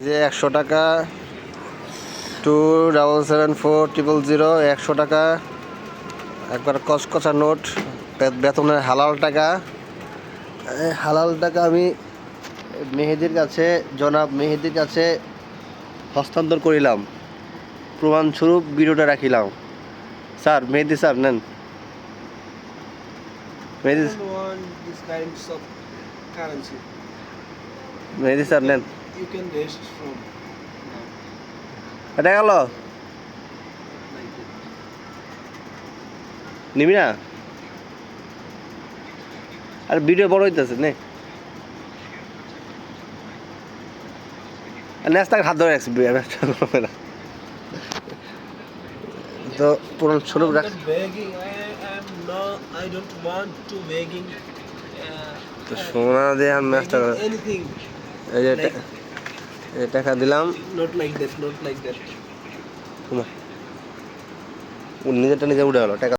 যে 100 টাকা 277400 100 টাকা একবার কচকচা নোট, বেতনের হালাল টাকা। হালাল টাকা আমি মেহেদির কাছে, জনাব মেহেদির কাছে হস্তান্তর করিলাম। প্রমাণস্বরূপ ভিডিওটা রাখিলাম। স্যার, মেহেদি স্যার নেন। মেহেদি স্যার নেন। এটা গেল নিবি না? আর ভিডিও বড় হইতেছে নে। নেক্সট হাত ধরে রাখছি তো পুরো স্বরূপ রাখ। তো সোনা দিয়ে আমি ম্যাচটা এই যে টাকা দিলাম। নিজেরটা নিজে উঠে গেল টাকা।